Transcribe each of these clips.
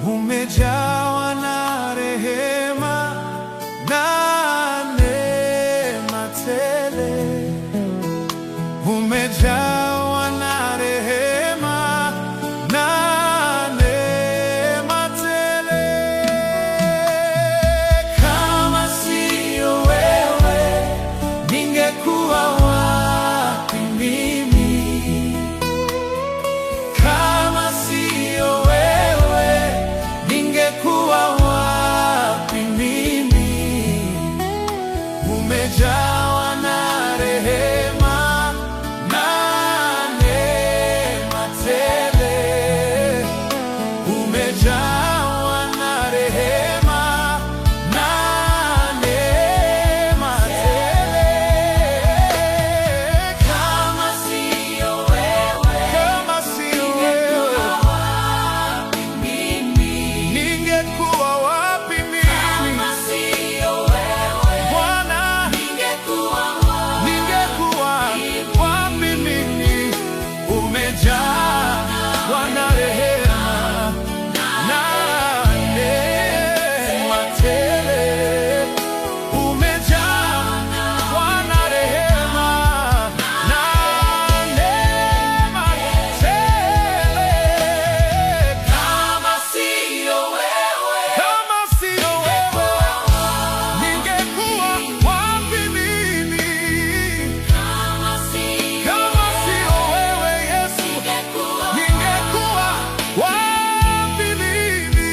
Umejawa na rehema na neema tele, umejawa na rehema na neema tele. Kama siyo wewe, ningekuwa wapi mimi? Kama siyo wewe, ningekuwa wapi mimi? Umejawa na rehema na neema tele, umejawa na rehema na neema tele. Kama siyo wewe, kama siyo wewe, ningekuwa wapi mimi? Kama siyo wewe, Bwana, ningekuwa wapi mimi? Umejawa na rehema na neema tele, umejawa na rehema na neema tele. Kama siyo wewe, Kama siyo wewe, ningekuwa wapi mimi? kama siyo Kama siyo wewe Yesu, ningekuwa wapi mimi?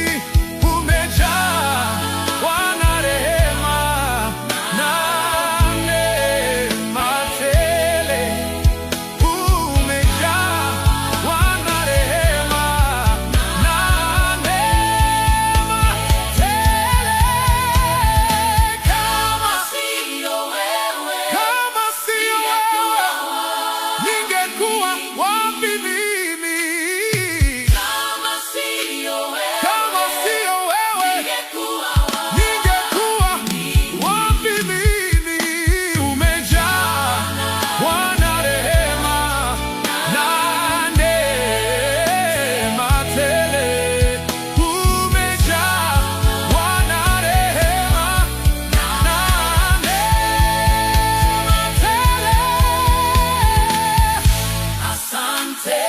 Umejawa na rehema na neema tele, umejawa na rehema na neema tele. Kama siyo wewe, kama siyo wewe, ningekuwa wapi mimi? kama siyo wewe, Kama siyo wewe, ningekuwa ningekuwa wapi mimi? Umejawa na rehema na neema tele, umejawa na rehema na neema tele. Asante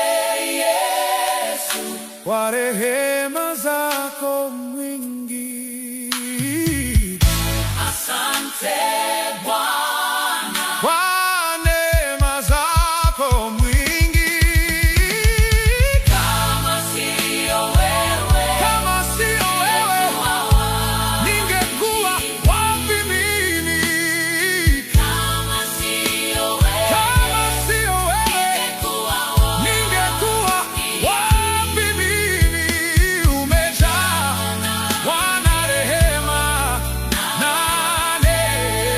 Yesu, Kwa rehema zako mwingi, asante Bwana, kwa neema zako mwingi. kama siyo wewe, Kama siyo wewe, ningekuwa wapi mimi? kama siyo wewe, Kama siyo wewe, ningekuwa wapi mimi? Umejawa na rehema na neema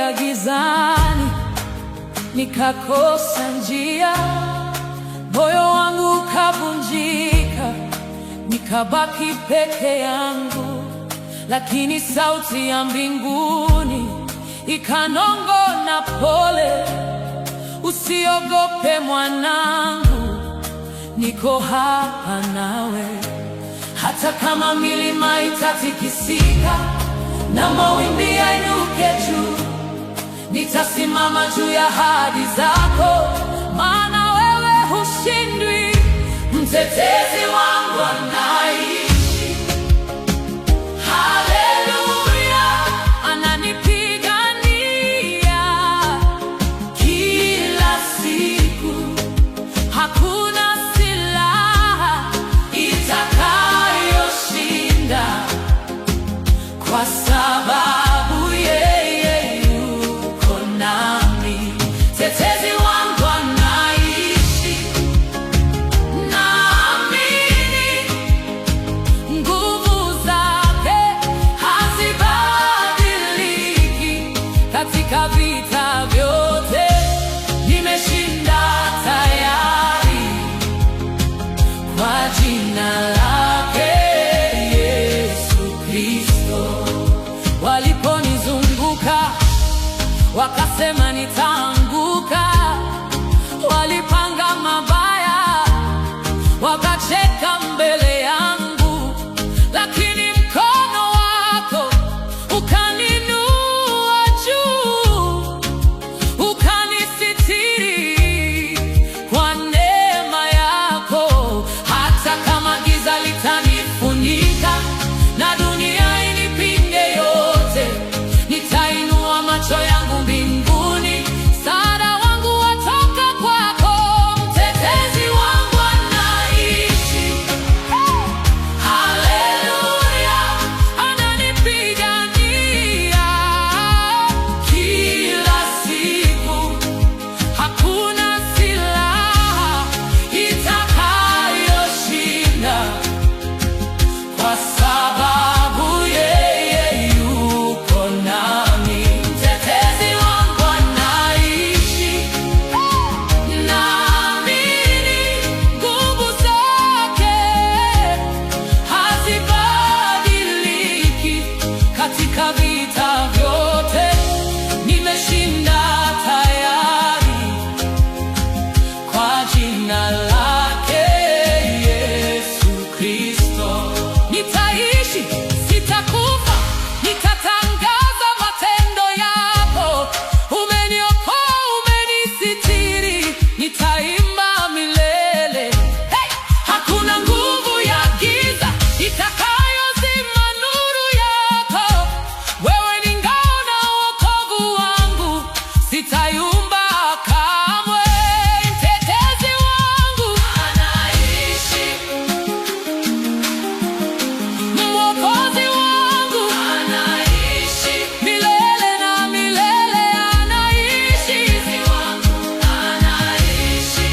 nilitembea gizani, nikakosa njia, moyo wangu ukavunjika, nikabaki peke yangu. Lakini sauti ya mbinguni ikanong'ona, pole, usiogope mwanangu, niko hapa nawe. Hata kama milima itatikisika na mawimbi yainuke juu, nitasimama juu ya ahadi zako, maana wewe hushindwi. Mtetezi wangu anaishi, haleluya, ananipigania kila siku. Hakuna silaha itakayoshinda, kwa sababu yeye yuko nami. Mtetezi wangu anaishi, naamini nguvu zake hazibadiliki. Katika vita vyote nimeshinda tayari, kwa jina lake Yesu Kristo. Waliponizunguka wakasema nitaanguka, walipanga mabaya, wakacheka mbele yangu, lakini mkono wako ukaninua juu, ukanisitiri kwa neema yako. Hata kama giza litanifunika na dunia inipinge yote, nitainua macho yangu mbinguni, msaada wangu watoka kwako. Mtetezi wangu anaishi, haleluya, ananipigania kila siku. Hakuna silaha itakayoshinda, kwa sababu yeye yuko nami. Mtetezi wangu anaishi, naamini nguvu zake hazibadiliki. Katika vita vyote nimeshinda tayari, kwa jina lake Yesu Kristo. Nitaishi, sitakufa, nitatangaza matendo yako. Umeniokoa, umenisitiri, nitaimba milele. Hey! Hakuna nguvu ya giza itakayozima nuru yako. Wewe ni ngao na wokovu wangu, sitayumba kamwe. Mtetezi wangu anaishi, Mwokozi wangu anaishi, milele na milele anaishi. Mtetezi wangu anaishi,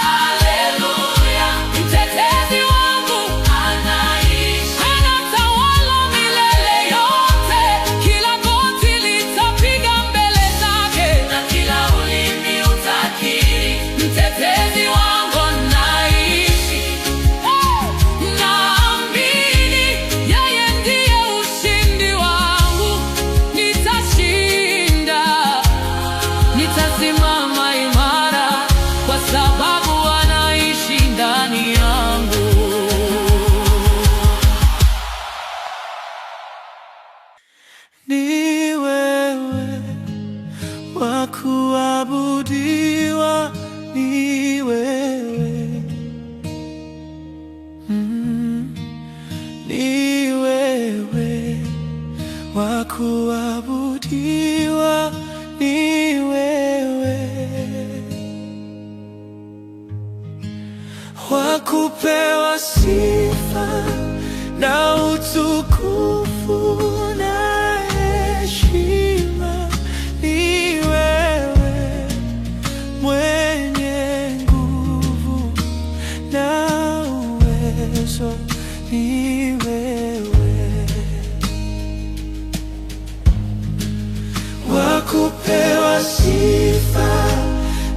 haleluya. Mtetezi wangu anaishi, anatawala milele yote. Kila goti litapiga mbele zake, na kila ulimi utakiri. Mtetezi wangu anaishi, naamini yeye ndiye ushindi wangu. Nitashinda, nitasimama imara, kwa sababu anaishi ndani yangu. Ni wewe wa kuabudiwa, ni wewe, ni wewe wa kuabudiwa, ni wewe wa kupewa sifa na utukufu na heshima. Ni wewe mwenye nguvu na uwezo, ni wewe wa kupewa sifa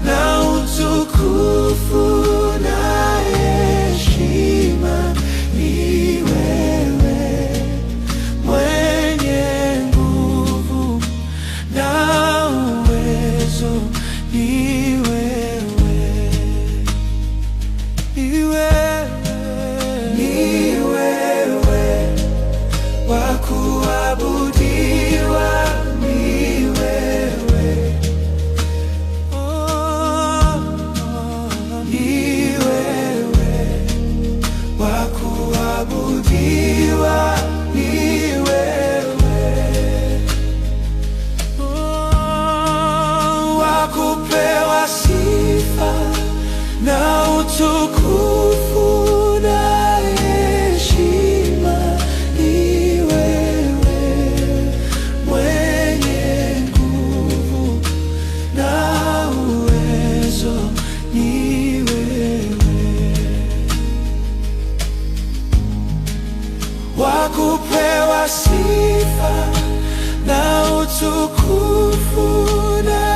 na utukufu na heshima ni wewe, mwenye nguvu na uwezo ni wewe, ni wewe wa kuabudiwa. Kupewa sifa na utukufu na heshima ni wewe, mwenye nguvu na uwezo ni wewe, wa kupewa sifa na utukufu na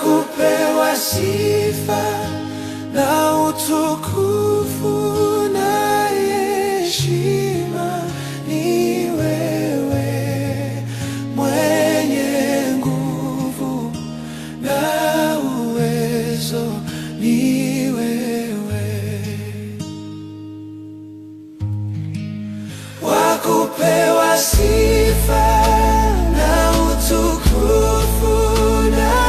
kupewa sifa na utukufu na heshima ni wewe, mwenye nguvu na uwezo ni wewe, wa kupewa sifa na utukufu na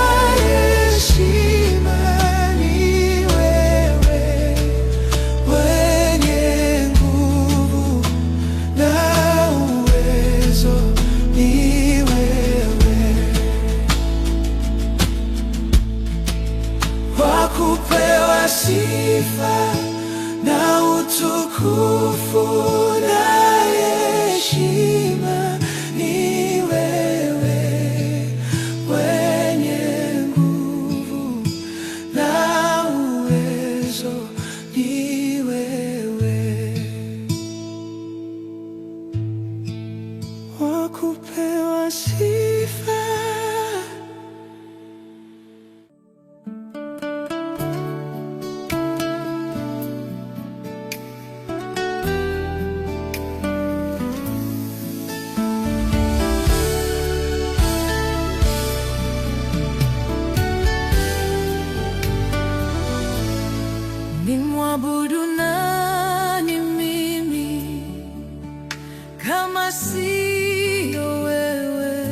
kupewa sifa na utukufu na heshima ni wewe, mwenye nguvu na uwezo ni wewe, wa kupewa sifa. Nimwabudu nani mimi kama siyo wewe?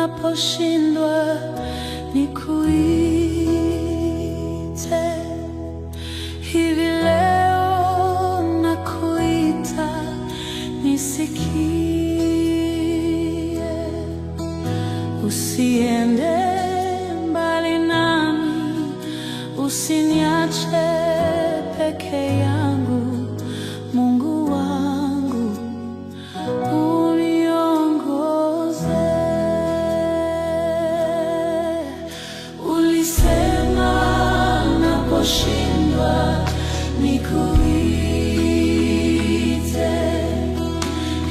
naposhindwa nikuite. Hivi leo nakuita nisikie. Usiende mbali nami, usiniache peke yangu. Mungu wangu, uniongoze. Ulisema naposhindwa nikuite.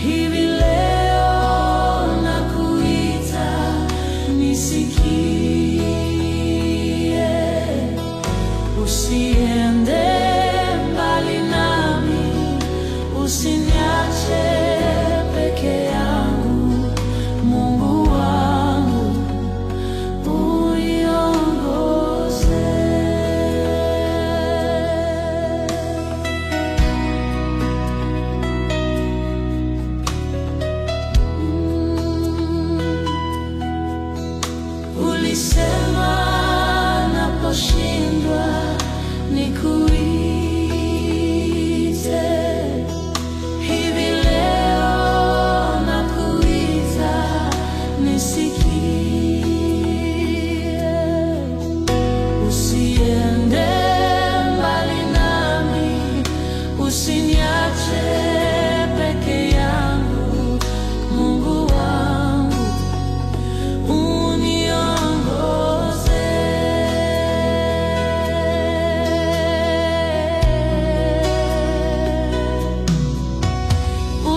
Hivi leo nakuita nisikie. Usiende mbali nami, usiniache peke yangu. Mungu wangu, uniongoze. Ulisema naposhindwa nikuite. Hivi leo nakuita nisikie. Usiende mbali nami, usiniache peke yangu. Mungu wangu, uniongoze.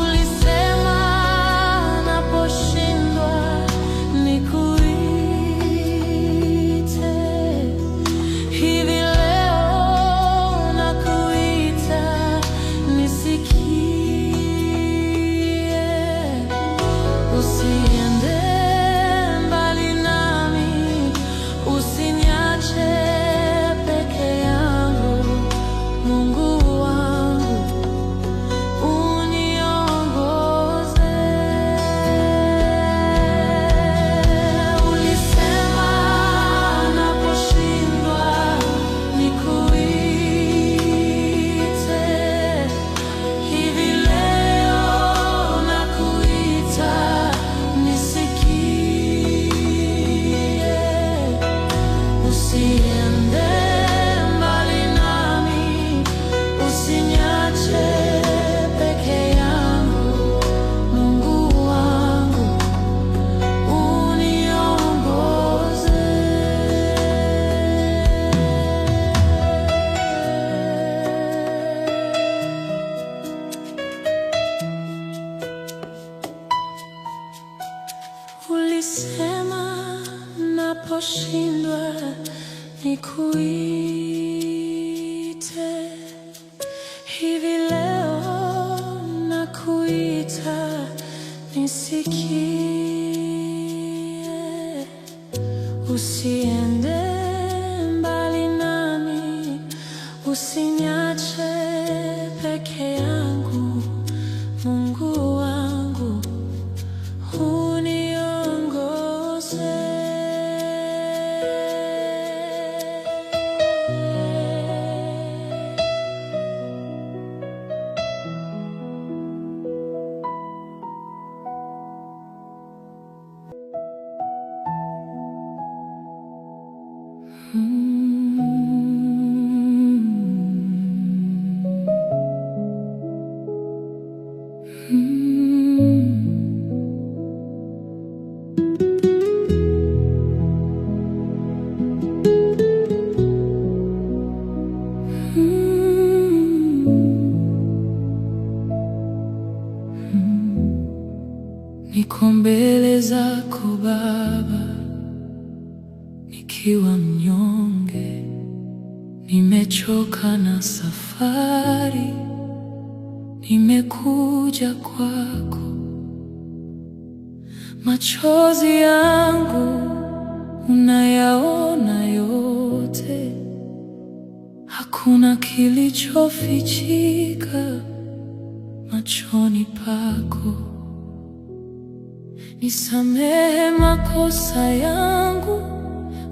Ulisema naposhindwa nikuite. Hivi leo nakuita nisikie. Usiende mbali nami, usiniache peke yangu. Mungu wangu, uniongoze. Ulisema naposhindwa nikuite. Hivi leo nakuita nisikie. Usiende mbali nami, usiniache peke yangu. Mungu wangu, uniongoze. Ulisema naposhindwa nikuite. Hivi leo nakuita nisikie. Usiende mbali nami, usiniache peke yangu. Mungu wangu, uniongoze. Niko mbele zako Baba, nikiwa mnyonge, nimechoka na safari, nimekuja kwako. Machozi yangu unayaona yote, hakuna kilichofichika machoni pako. Nisamehe makosa yangu,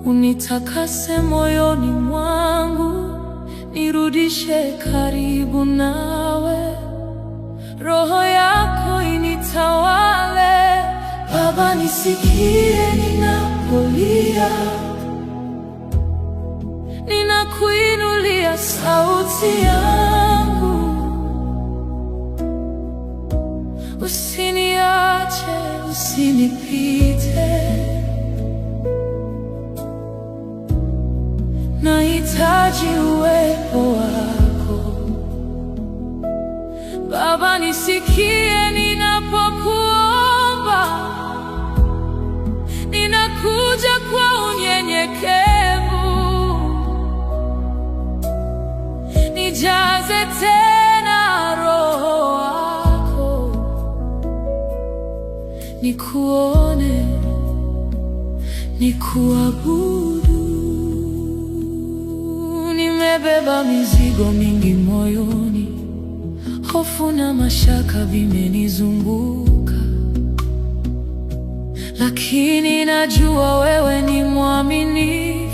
unitakase moyoni mwangu, nirudishe karibu nawe, Roho yako initawale. Baba, nisikie ninapolia, ninakuinulia sauti yangu. Usiniache, usinipite, nahitaji uwepo wako. Baba, nisikie ninapokuomba, ninakuja kwa unyenyekevu. Nijaze tena Roho wako, nikuone, nikuabudu. Nimebeba mizigo mingi moyoni, hofu na mashaka vimenizunguka, lakini najua wewe ni mwaminifu.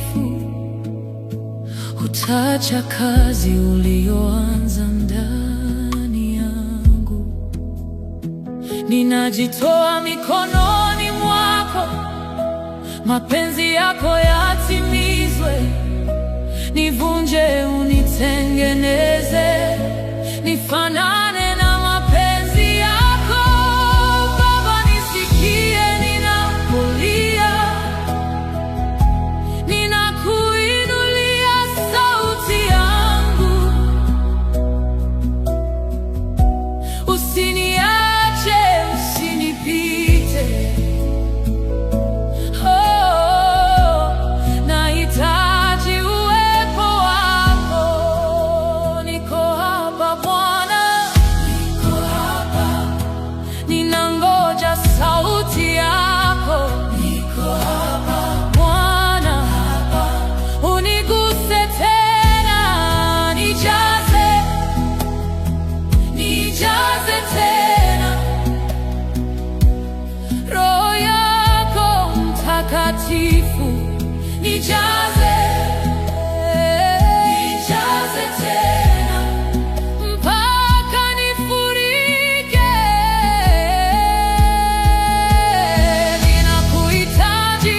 Utaacha kazi uliyoanza ndani yangu. Ninajitoa mikononi mwako, mapenzi yako yatimizwe. Nivunje, unitengeneze, nifanane na mapenzi yako. Baba, nisikie ninapolia, ninakuinulia sauti yangu. Usiniache, usinipite. Oh, nahitaji uwepo wako. Niko hapa Bwana, niko hapa, ninangoja sauti yako. Niko hapa Bwana, uniguse tena, nijaze, nijaze tena. Roho yako Mtakatifu, nijaze, nijaze tena, mpaka nifurike. Ninakuhitaji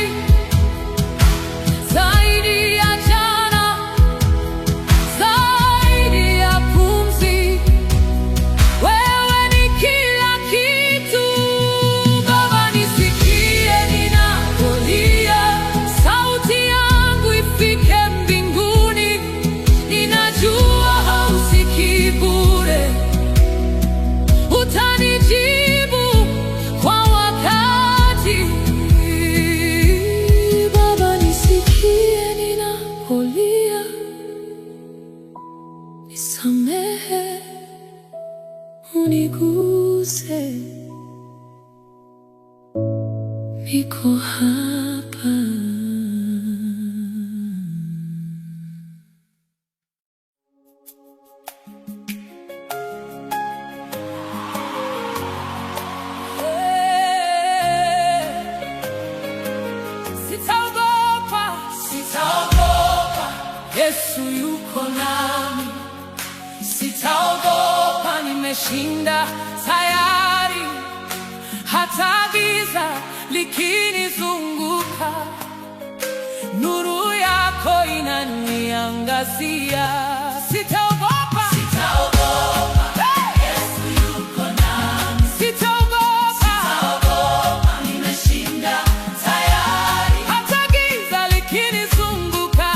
zaidi ya jana, zaidi ya pumzi. Wewe ni kila kitu. Baba, nisikie ninapolia, sauti yangu ifike mbinguni. Ninajua hausikii bure, utanijibu kwa wakati. Baba, nisikie ninapolia, nisamehe, uniguse. Niko hapa. Sitaogopa, sitaogopa, Yesu yuko nami. Sitaogopa, nimeshinda tayari. Hata giza likinizunguka, nuru yako inaniangazia. Sitaogopa, sitaogopa, Yesu yuko nami. Sitaogopa, sitaogopa, nimeshinda tayari. Hata giza likinizunguka,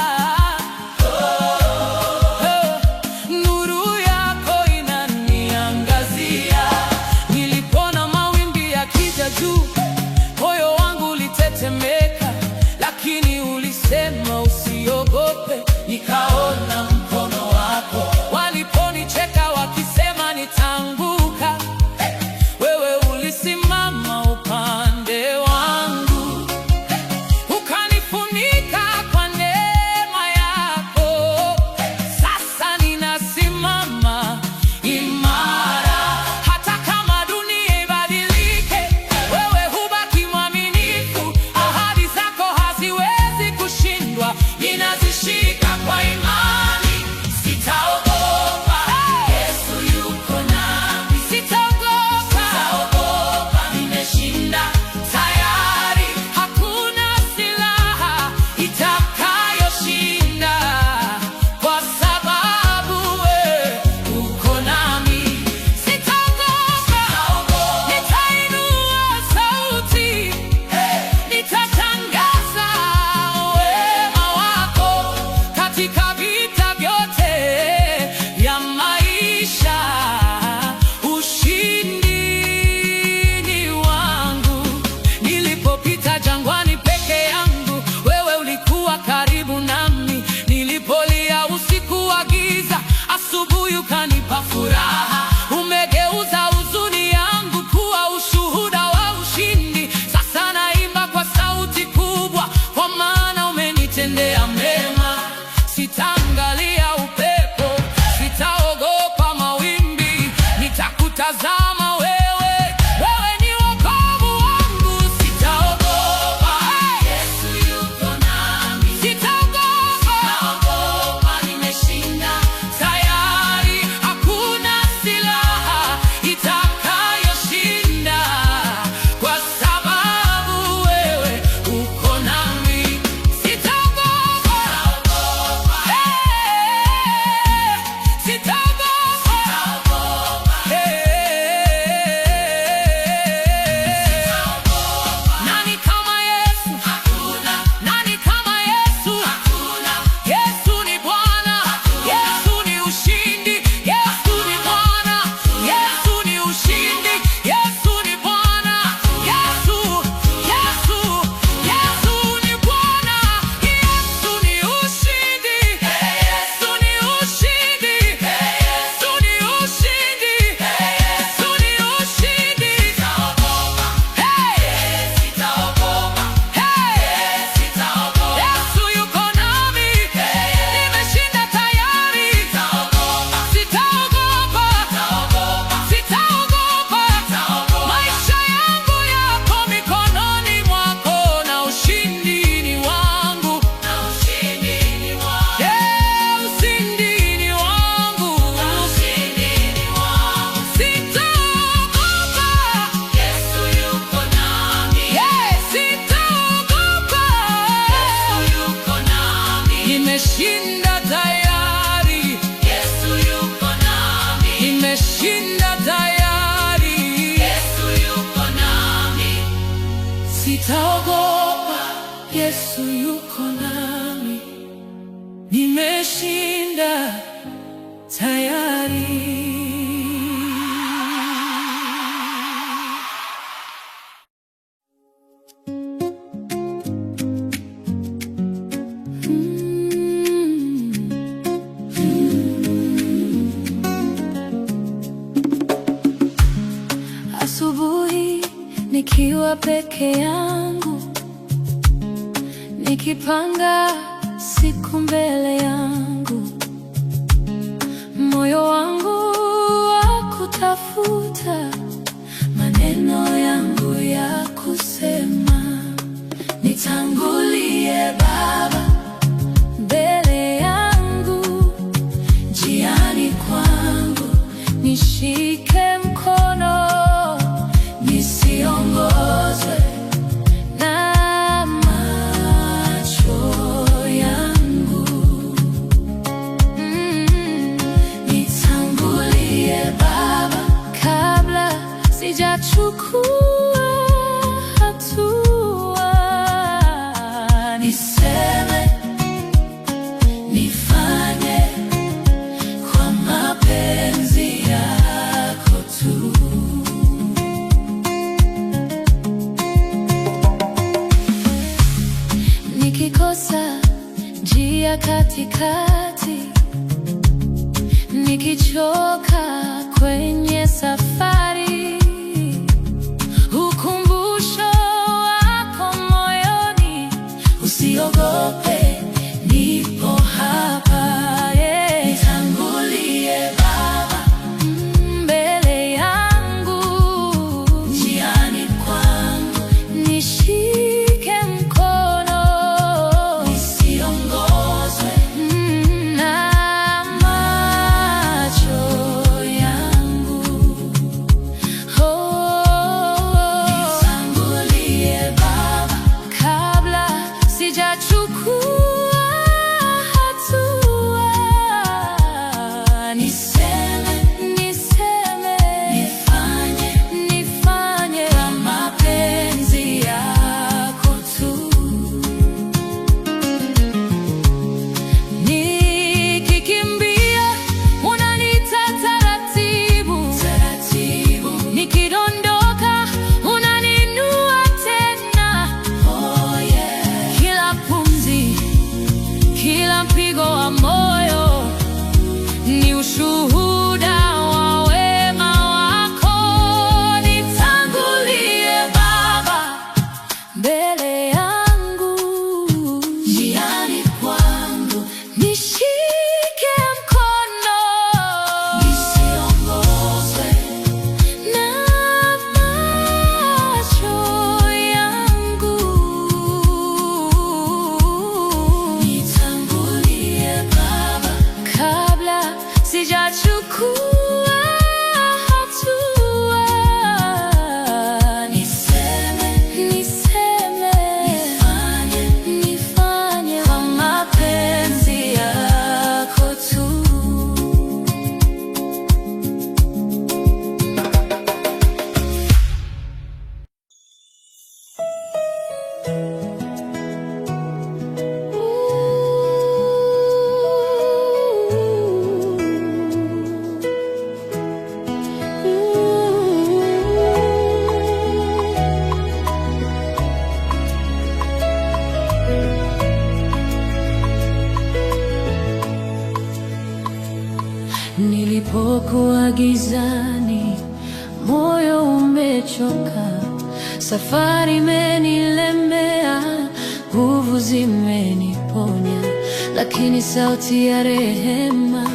nuru yako inaniangazia. Nilipona mawimbi yakija juu, moyo wangu ulitetemeka, lakini ulisema usiogope. Nikaona mkono wako Sitaogopa, Yesu yuko nami, nimeshinda tayari. Asubuhi nikiwa peke yangu, nikipanga siku mbele yangu, moyo wangu wa kutafuta maneno yangu ya kusema, nitangulie Baba mbele yangu, njiani kwangu nishike mkono, nisiongozwe na macho yangu. Nitangulie Baba kabla sijachukua hatua, niseme, nifanye kwa mapenzi yako tu. Nikikosa njia katikati, nikichoka kwenye safari, ukumbusho wako moyoni, usiogope, nipo hapa. Nitangulie Baba mbele yangu, njiani kwangu nishike mkono, nisiongozwe na macho yangu. Nitangulie Baba kabla sijachukua hatua, niseme, nifanye kwa mapenzi yako tu. Nikikimbia unaniita taratibu, nikidondoka unaninua tena. Oh yeah. Kila pumzi, kila mpigo wa moyo ni ushuhuda wa wema wako. Nitangulie Baba mbele yangu, njiani kwangu nishike mkono, nisiongozwe na macho yangu. Nitangulie Baba kabla sijachukua hatua, niseme, nifanye kwa mapenzi yako tu. Nilipokuwa gizani, moyo umechoka, safari imenilemea, nguvu zimeniponya, lakini sauti ya rehema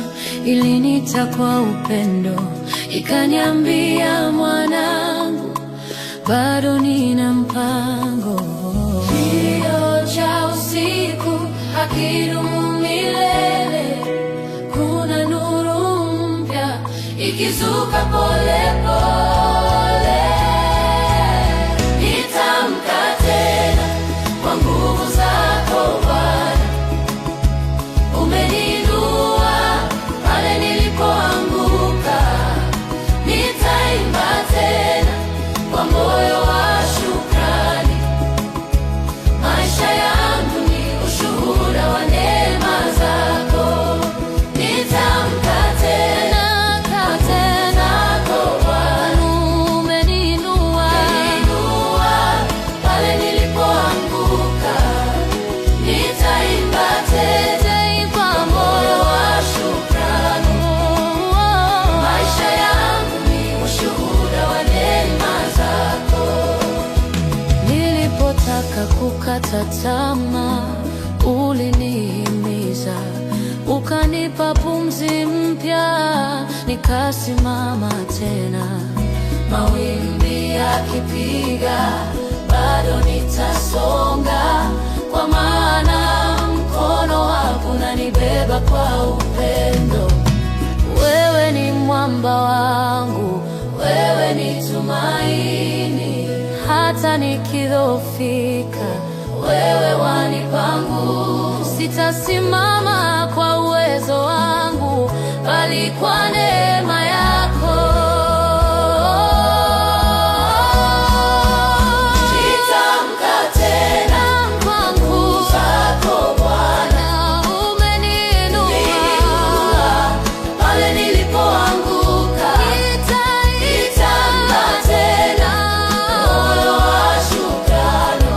iliniita kwa upendo, ikaniambia, mwanangu, bado nina mpango. Kilio cha usiku hakidumu milele, kuna nuru mpya ikizuka pole pole. Nitamka tena kwa nguvu zako Bwana, umeniinua pale nilipoanguka. Nitaimba tena kwa moyo wa shukrani, nikasimama tena. Mawimbi yakipiga, bado nitasonga, kwa maana mkono wako unanibeba kwa upendo. Wewe ni mwamba wangu, wewe ni tumaini, hata nikidhoofika, wewe wanipa nguvu. Sitasimama kwa uwezo wangu, bali kwa neema yako. Nitamka tena kwa nguvu zako Bwana, umeniinua pale nilipoanguka. Nitamka tena moyo wa shukrani.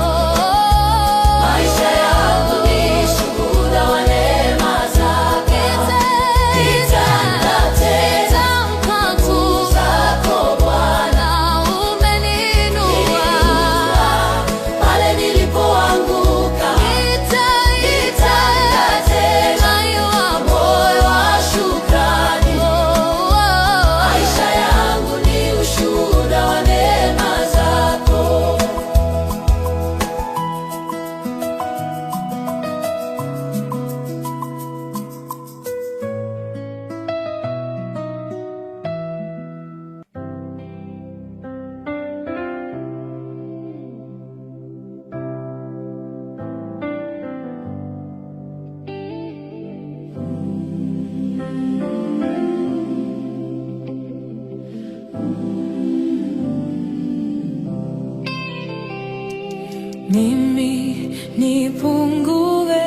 Maisha yangu ni shuhuda wa neema zako. Nitamka tena kwa nguvu zako Bwana, umeniinua pale nilipoanguka. Nitamka tena moyo wa shukrani. Maisha yangu ni ushuhuda wa neema zako. Mimi nipungue,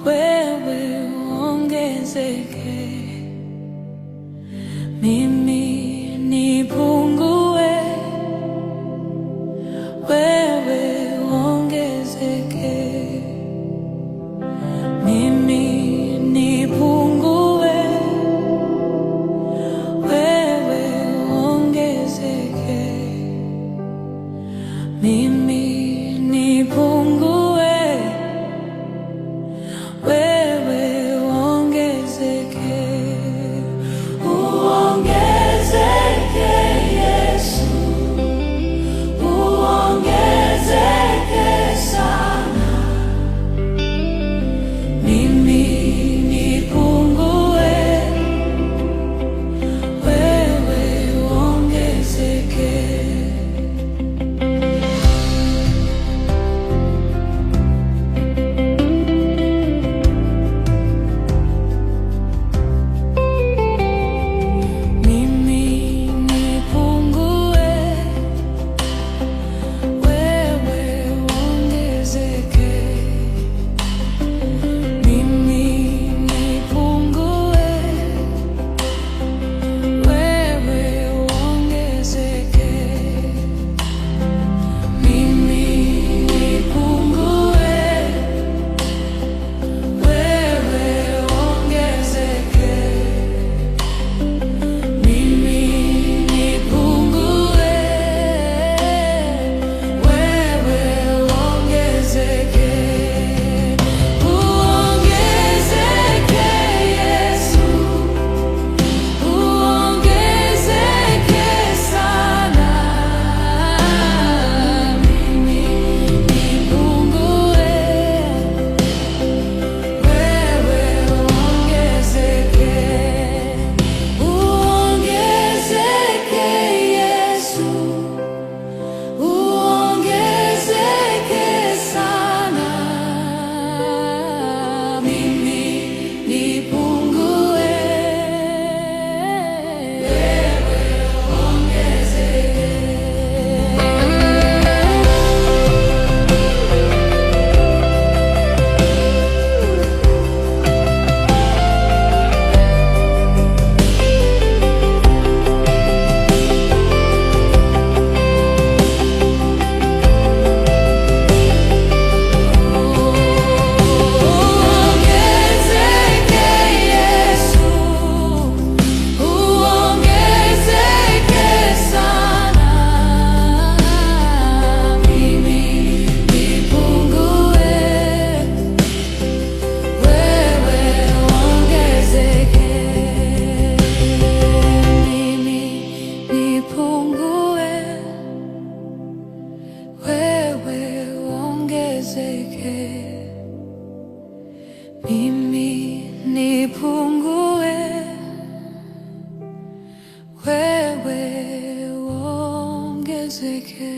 wewe uongezeke. Mimi nipungue, wewe uongezeke. Mimi nipungue, wewe uongezeke. Mimi nipungue, wewe uongezeke. Uongezeke. uongezeke, mimi nipungue, wewe uongezeke.